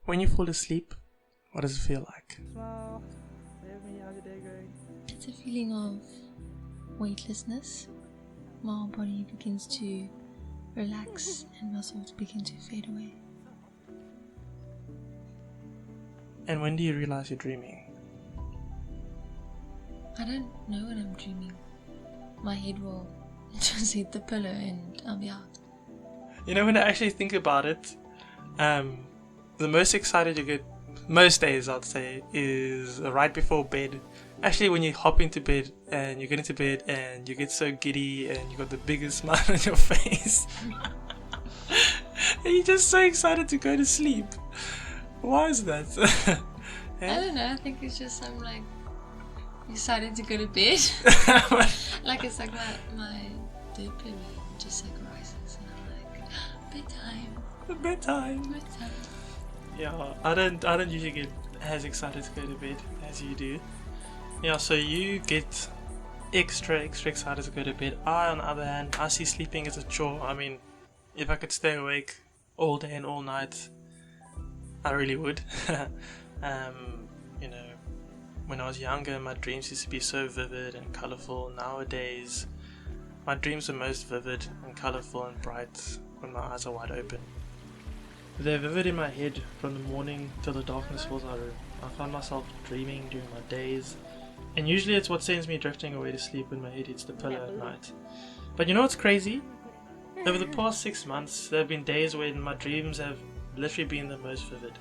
When you fall asleep, what does it feel like? Smile. Hey, me, how's your day going? It's a feeling of weightlessness. My whole body begins to relax and muscles begin to fade away. And when do you realize you're dreaming? I don't know when I'm dreaming. My head will just hit the pillow and I'll be out. You know, when I actually think about it, the most excited you get, most days I'd say, is right before bed. Actually, when you hop into bed and you get into bed and you get so giddy and you got the biggest smile on your face. And you're just so excited to go to sleep. Why is that? I don't know, I think it's just I'm like excited to go to bed. Like it's like my dopamine just like rises and I'm like, bedtime. Bedtime. Yeah, I don't usually get as excited to go to bed as you do. Yeah, so you get extra excited to go to bed. I, on the other hand, I see sleeping as a chore. I mean, if I could stay awake all day and all night, I really would. You know, when I was younger, my dreams used to be so vivid and colorful. Nowadays, my dreams are most vivid and colorful and bright when my eyes are wide open. They're vivid in my head from the morning till the darkness fills our room. I find myself dreaming during my days, and usually it's what sends me drifting away to sleep when my head hits the pillow at night. But you know what's crazy? Over the past 6 months, there have been days when my dreams have literally been the most vivid.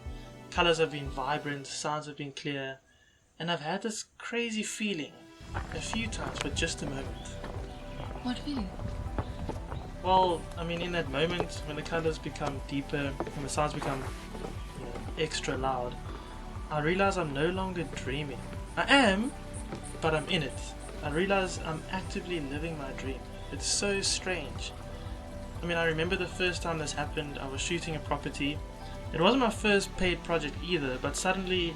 Colors have been vibrant, sounds have been clear, and I've had this crazy feeling a few times for just a moment. What feeling? Well, I mean, in that moment when the colors become deeper, when the sounds become extra loud, I realize I'm no longer dreaming. I am, but I'm in it. I realize I'm actively living my dream. It's so strange. I mean, I remember the first time this happened, I was shooting a property. It wasn't my first paid project either, but suddenly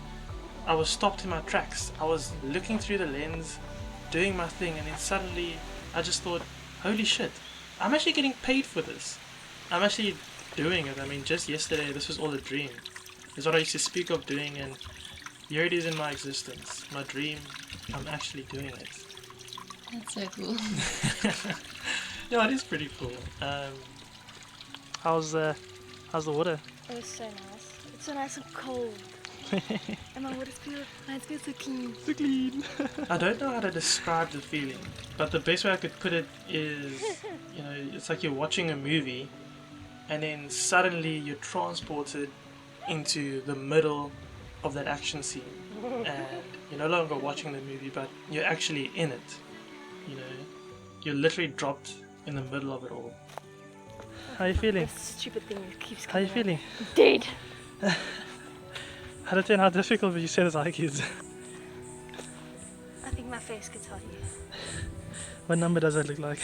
I was stopped in my tracks. I was looking through the lens, doing my thing, and then suddenly I just thought, holy shit, I'm actually getting paid for this. I'm actually doing it. I mean, just yesterday, this was all a dream. It's what I used to speak of doing, and here it is in my existence. My dream, I'm actually doing it. That's so cool. Yeah, it is pretty cool. How's the water? It was so nice. It's so nice and cold. And my water feels so clean. So clean. I don't know how to describe the feeling, but the best way I could put it is, it's like you're watching a movie and then suddenly you're transported into the middle of that action scene and you're no longer watching the movie, but you're actually in it. You're literally dropped in the middle of it all. How are you feeling? This stupid thing keeps How are you coming feeling? up. Dead. I don't know how difficult but you said it's like it. I think my face could tell you. What number does that look like?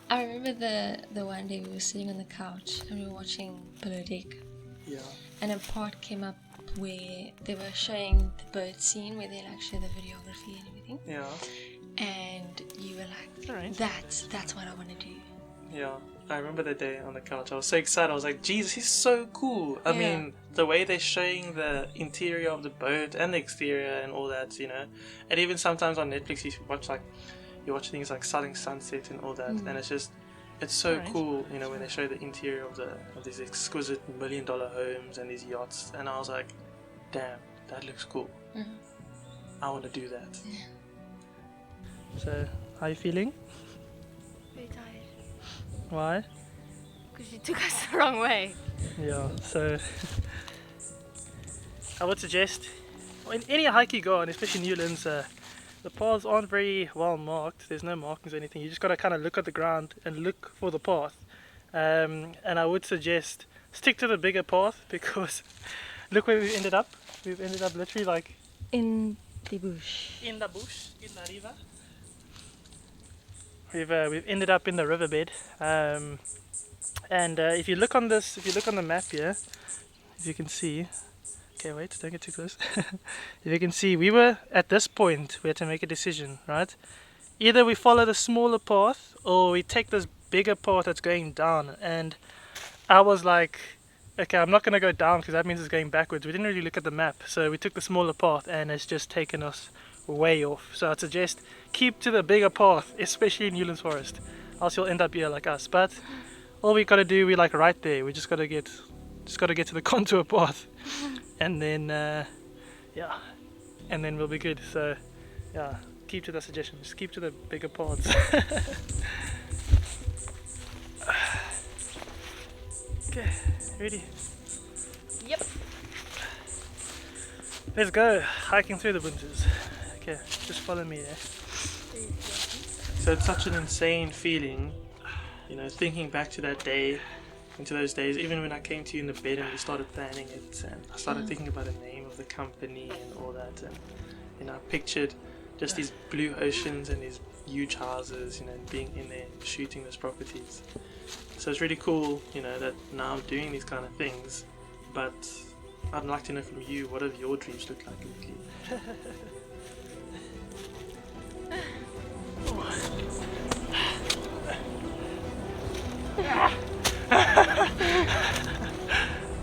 I remember the one day we were sitting on the couch and we were watching Below Deck. Yeah. And a part came up where they were showing the boat scene where they like show the videography and everything. Yeah. And you were like, Alright. that's what I want to do. Yeah. I remember that day on the couch. I was so excited. I was like, Jesus, he's so cool. I Yeah. mean, the way they're showing the interior of the boat and the exterior and all that, And even sometimes on Netflix, you watch things like Selling Sunset and all that, and it's so cool, when they show the interior of these exquisite $1 million homes and these yachts. And I was like, damn, that looks cool. Mm-hmm. I want to do that. Yeah. So, how are you feeling? Very tired. Why? Because you took us the wrong way. Yeah, so I would suggest in any hike you go on, especially Newlands, the paths aren't very well marked. There's no markings or anything. You just got to kind of look at the ground and look for the path. And I would suggest stick to the bigger path because look where we've ended up. We've ended up literally like In the bush. in the bush, in the river. We've ended up in the riverbed. And if you look on the map here, if you can see. Okay, wait, don't get too close. If you can see, we were at this point, we had to make a decision, right? Either we follow the smaller path or we take this bigger path that's going down. And I was like, Okay, I'm not going to go down because that means it's going backwards. We didn't really look at the map, so we took the smaller path and it's just taken us way off. So I suggest keep to the bigger path, especially in Newlands Forest, else you'll end up here like us. But all we got to do, we're like right there. We just got to get to the contour path, and then yeah, and then we'll be good. So yeah, keep to the suggestion. Just keep to the bigger paths. Okay, ready? Yep. Let's go hiking through the bruises. Okay, just follow me there. So it's such an insane feeling, you know, thinking back to that day, into those days, even when I came to you in the bed and we started planning it, and I started thinking about the name of the company and all that, and you know, I pictured just these blue oceans and these huge houses, you know, being in there shooting those properties. So it's really cool, you know, that now I'm doing these kind of things, but I'd like to know from you, what have your dreams looked like lately?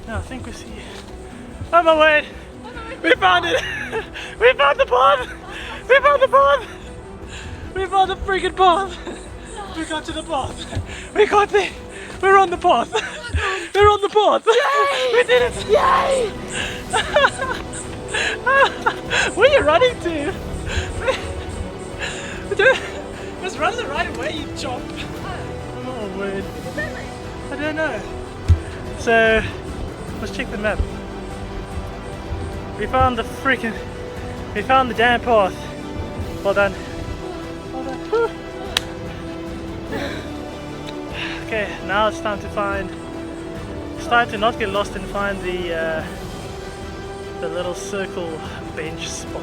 No, I think we see it. Oh my word! We found it! We found the path! We found the path! We found the freaking path! We got to the path! We got there! We're on the path! We're on the path! Yay! We did it! Yay! Where are you running to? Just run the right way, you chomp! Oh word! I don't know. So let's check the map. We found the damn path. Well done. Well done. Whew. Okay, now it's time to not get lost and find the little circle bench spot.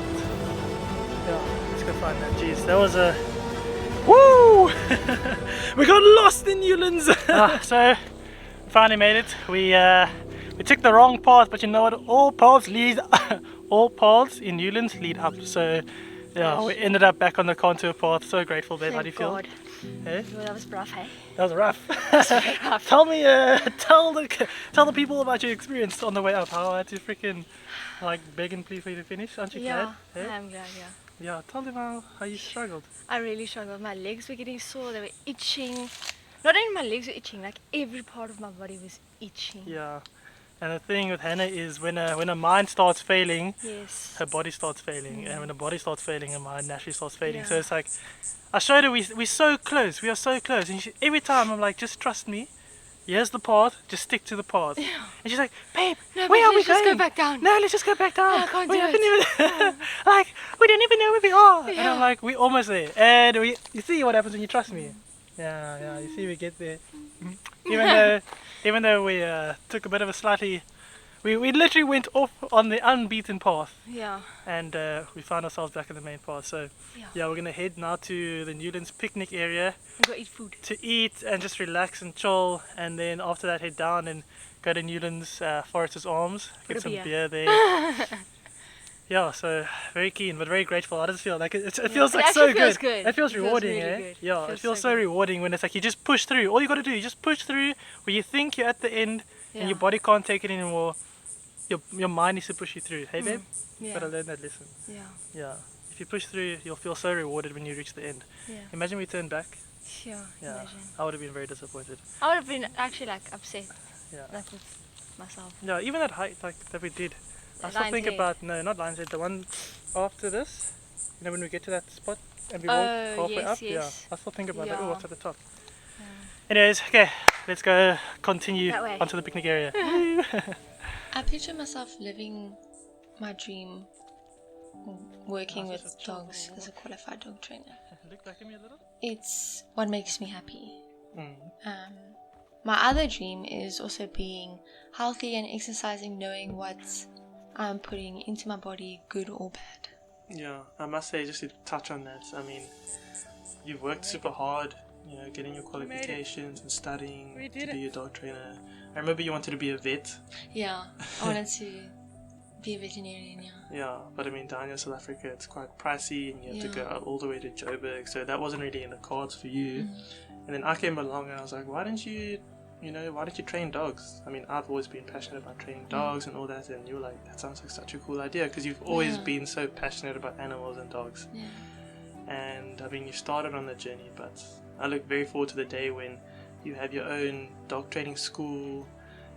Yeah, let's go find that. Jeez, that was a woo! We got lost in Newlands. So we finally made it. We took the wrong path, but you know what? All paths in Newlands lead up. So yeah, we ended up back on the contour path. So grateful, babe. How do you feel? God. Hey? Well, that was rough, hey? That was rough. Tell me, tell the people about your experience on the way up. How I had to freaking like beg and plead for you to finish. Aren't you glad? Yeah, Hey? I'm glad, yeah. Yeah, tell them how you struggled. I really struggled. My legs were getting sore, they were itching. Not only my legs were itching, like every part of my body was itching. Yeah, and the thing with Hannah is when her mind starts failing, Yes. her body starts failing, and when the body starts failing, her mind naturally starts failing. Yeah. So it's like, I showed her we're so close, we are so close, and every time I'm like, just trust me. Here's the path, just stick to the path. Yeah. And she's like, babe, No, where are we let's just going? go back down. No, let's just go back down. I can't we do haven't it. even like, we don't even know where we are. Yeah. And I'm like, we're almost there. And you see what happens when you trust me. Yeah, you see we get there. Even though we took a bit of a slightly, we literally went off on the unbeaten path. Yeah. And we found ourselves back in the main path. So yeah, we're gonna head now to the Newlands picnic area Go eat food. to eat and just relax and chill, and then after that head down and go to Newlands Foresters Arms, get some beer there. Yeah, so very keen but very grateful. How does it feel? Like it feels like so feels good. good. It feels It feels rewarding, really eh? good. Yeah, It it feels feels so so good. rewarding when it's like you just push through. All you gotta do, you just push through where you think you're at the end and your body can't take it anymore. Your mind needs to push you through. Hey babe? You Yeah. gotta learn that lesson. Yeah. Yeah. If you push through, you'll feel so rewarded when you reach the end. Yeah. Imagine we turned back. Yeah. Yeah. Imagine. I would have been very disappointed. I would have been actually like upset. Yeah. Like with myself. Yeah, even that hike like that we did. I still Lion's think Head. about not Lion's Head, the one after this. You know when we get to that spot and we walk halfway yes, up? yes. Yeah. I still think about like, oh, Yeah. what's at the top? Anyways, okay, let's go continue That way. onto the picnic area. I picture myself living my dream working with dogs as a qualified dog trainer. Look back at me a little. It's what makes me happy. Mm. My other dream is also being healthy and exercising, knowing what I'm putting into my body, good or bad. Yeah, I must say, just to touch on that, I mean, you've worked super hard, you know, getting your qualifications and studying to be a dog trainer. I remember you wanted to be a vet. Yeah, I wanted to be a veterinarian, yeah. Yeah, but I mean, down in South Africa, it's quite pricey and you have to go out all the way to Joburg, so that wasn't really in the cards for you. And then I came along and I was like, why don't you why don't you train dogs? I mean, I've always been passionate about training dogs and all that, and you were like, that sounds like such a cool idea, because you've always been so passionate about animals and dogs. Yeah. And I mean, you started on the journey, but I look very forward to the day when you have your own dog training school,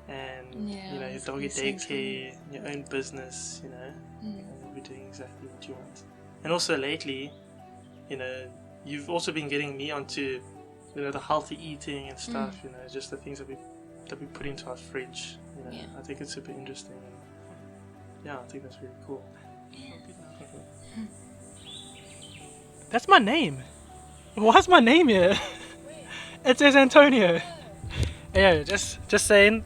and your doggy daycare, your own business, and you'll be doing exactly what you want. And also lately, you've also been getting me onto, the healthy eating and stuff, just the things that we put into our fridge. I think it's super interesting. And I think that's really cool. Yeah. That's my name. Why's my name here? It says Antonio. Yeah, just saying.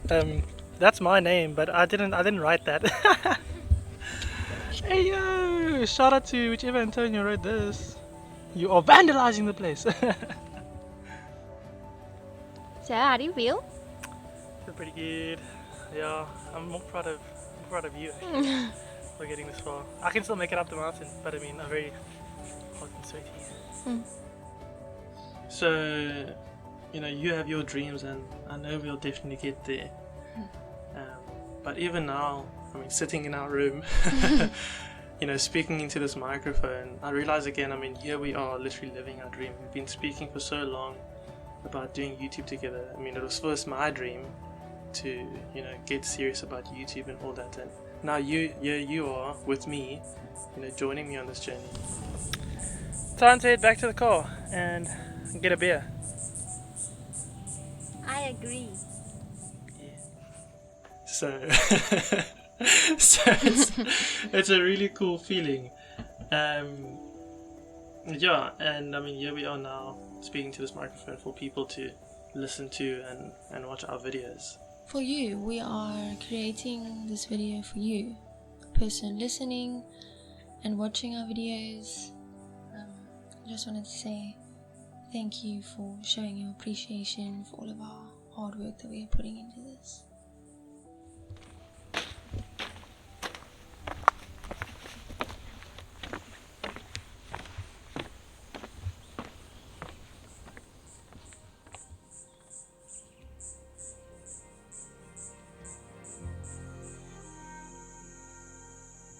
That's my name, but I didn't write that. Hey yo! Shout out to whichever Antonio wrote this. You are vandalizing the place. So how do you feel? Feel pretty good. Yeah, I'm more proud of you actually, for getting this far. I can still make it up the mountain, but I mean, I'm very hot and sweaty. So, you have your dreams, and I know we'll definitely get there. But even now, I mean, sitting in our room, speaking into this microphone, I realize again, I mean, here we are literally living our dream. We've been speaking for so long about doing YouTube together. I mean, it was first my dream to, get serious about YouTube and all that. And now you are with me, joining me on this journey. Time to head back to the car and get a beer. I agree. So it's a really cool feeling. And I mean, here we are now speaking to this microphone for people to listen to and watch our videos. For you, we are creating this video for you, person listening and watching our videos. I just wanted to say thank you for showing your appreciation for all of our hard work that we are putting into this.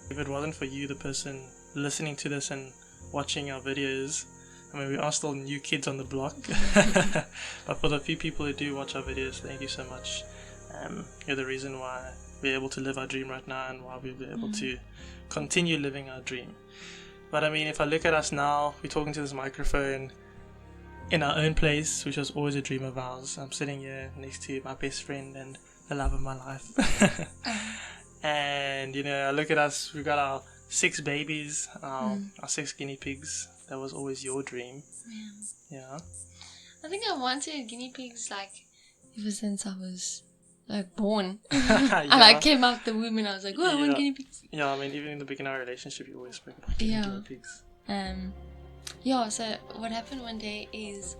If it wasn't for you, the person listening to this and watching our videos, I mean, we are still new kids on the block. But for the few people who do watch our videos, thank you so much. You're the reason why we're able to live our dream right now, and why we'll be able to continue living our dream. But I mean, if I look at us now, we're talking to this microphone in our own place, which was always a dream of ours. I'm sitting here next to my best friend and the love of my life. And I look at us, we've got our 6 babies, our 6 guinea pigs. That was always your dream. Yeah. I think I wanted guinea pigs ever since I was born. Yeah. I came out the womb and I was like, oh, I want guinea pigs. Yeah, I mean, even in the beginning of our relationship, you always spoke about guinea pigs. So what happened one day is,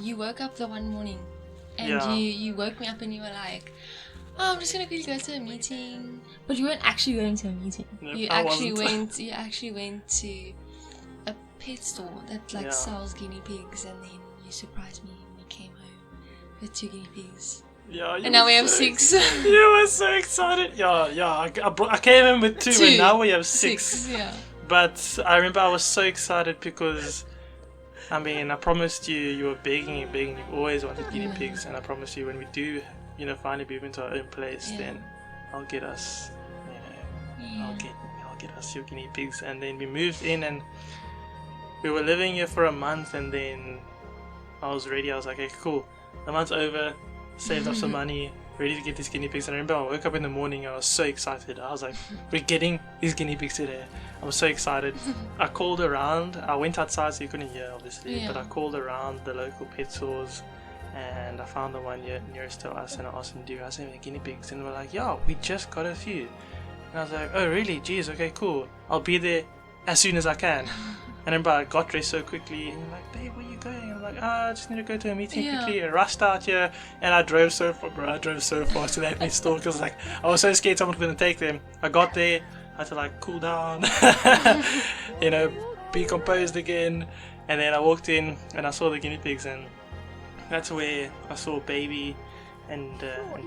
you woke up the one morning and you woke me up and you were like, oh, I'm just gonna quickly go to a meeting. But you weren't actually going to a meeting. Nope, You actually went to a pet store that sells guinea pigs, and then you surprised me when you came home with 2 guinea pigs. Yeah, and now we have 6. You were so excited. Yeah. I came in with 2, and now we have 6. Yeah. But I remember I was so excited because, I mean, I promised you were begging. You always wanted guinea pigs, and I promised you when we do, finally move into our own place, then I'll get us, I'll get us your guinea pigs. And then we moved in, and we were living here for a month, and then I was ready. I was like, okay, cool. The month's over. Saved up some money, ready to get these guinea pigs. And I remember I woke up in the morning, I was so excited. I was like, we're getting these guinea pigs today. I was so excited. I called around. I went outside so you couldn't hear, obviously, but I called around the local pet stores, and I found the one nearest to us, and I asked them, do you guys have any guinea pigs? And they were like, yeah, we just got a few. And I was like, oh really? Geez, okay, cool. I'll be there as soon as I can. And I remember I got dressed so quickly, and they're like, babe, where are you going? And I'm like, I just need to go to a meeting quickly. I rushed out here, and I drove so far, bro. I drove so fast to that pet store, because I was so scared someone was going to take them. I got there, I had to cool down, be composed again. And then I walked in, and I saw the guinea pigs, and that's where I saw Baby and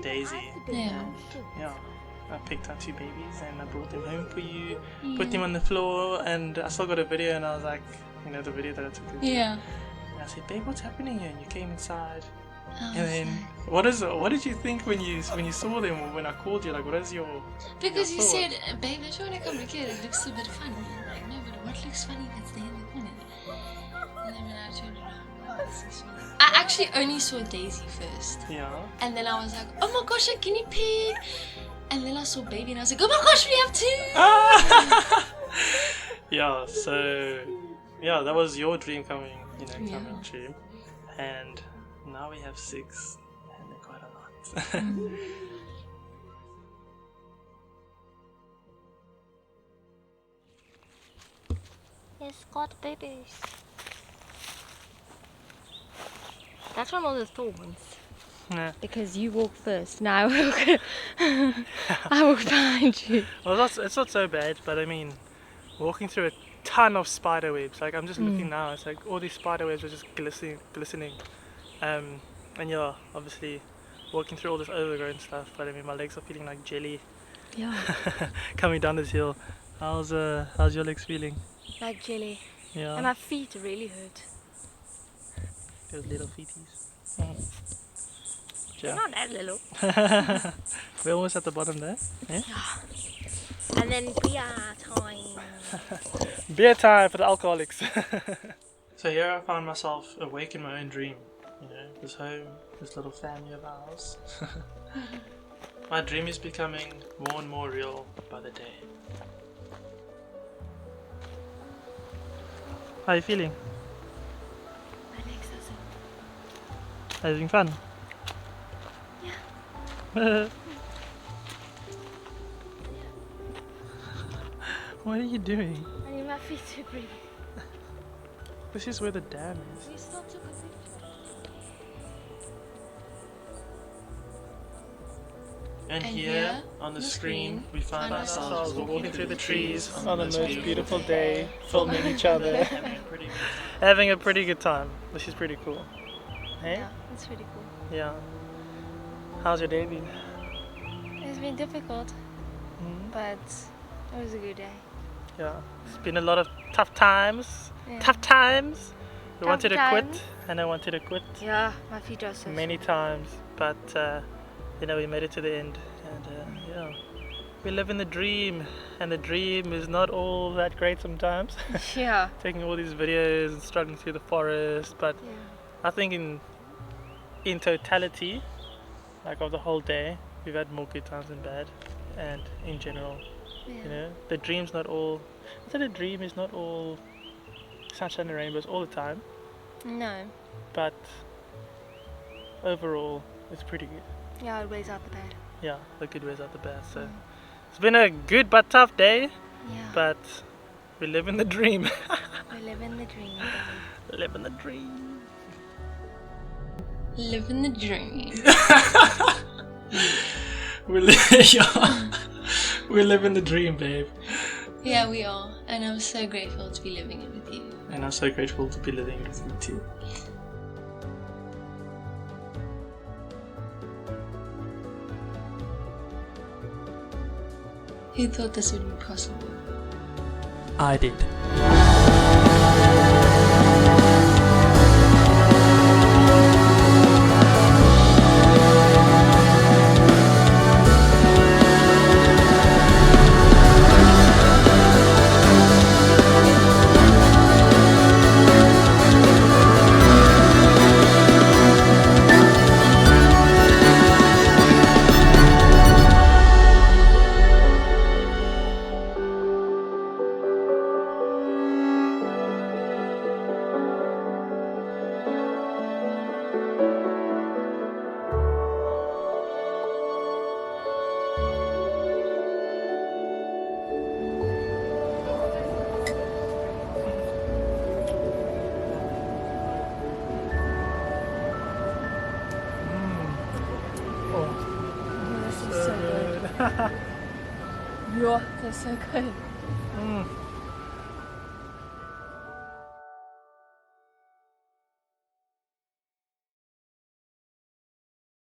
Daisy. Yeah. Yeah, I picked up 2 babies and I brought them home for you. Put them on the floor, and I still got a video, and I was like, you know, the video that I took of you. Yeah. And I said, babe, what's happening here? And you came inside. Oh, And then, what did you think when you saw them, or when I called you? Like, what is your? Because you thought? said, babe, don't you want to come look at it? It looks a bit funny. I'm like, no, but what looks funny that's there in the corner? And then when I turned around, oh, this is funny. I actually only saw Daisy first. Yeah. And then I was like, oh my gosh, a guinea pig. And then I saw Baby and I was like, oh my gosh, we have 2. Yeah. So, yeah, that was your dream coming Yeah. true. And now we have 6, and they're quite a lot. Yes, got babies. That's from all the thorns. Yeah. Because you walk first. Now I walk. I walk behind you. Well, it's not so bad, but I mean, walking through a ton of spider webs. Like I'm just looking now. It's like all these spider webs are just glistening. And yeah, obviously walking through all this overgrown stuff. But I mean, my legs are feeling like jelly Yeah. coming down this hill. How's your legs feeling? Like jelly. Yeah. And my feet really hurt. Those little feeties. They're Yeah. not that little. We're almost at the bottom there. Yeah. And then beer time. Beer time for the alcoholics. So here I found myself awake in my own dream. You know, this home, this little family of ours. My dream is becoming more and more real by the day. How are you feeling? My legs are so. Having fun? Yeah. What are you doing? I need my feet to breathe. This is where the dam is. You still took a picture. And And here, here, on the screen, we find find ourselves ourselves walking through the trees on the most beautiful day, filming each other, having a pretty good time. having a pretty good time. This is pretty cool. Hey? Yeah, that's really cool. Yeah. How's your day been? It's been difficult, Mm, but it was a good day. yeah. It's been a lot of tough times. Yeah. Tough times. We Tough wanted to times. quit, and I wanted to quit Yeah, my feet are so many times, but you know, we made it to the end, and yeah. We live in the dream, and the dream is not all that great sometimes. Yeah. Taking all these videos and struggling through the forest, but Yeah. I think in totality, like of the whole day, we've had more good times than bad, and in general, Yeah. you know, the dream's not all. I said a dream is not all sunshine and rainbows all the time, No. but overall, it's pretty good. Yeah, it weighs out the bad. Yeah, the good ways out the bad. So it's been a good but tough day, Yeah. but we live in the dream. We live in the dream. babe. Live in the dream. Living the dream. We live in the dream, babe. Yeah, we are. And I'm so grateful to be living it with you. And I'm so grateful to be living with you too. Who thought this would be possible? I did. This is so good. Yeah, that's so good. Mm.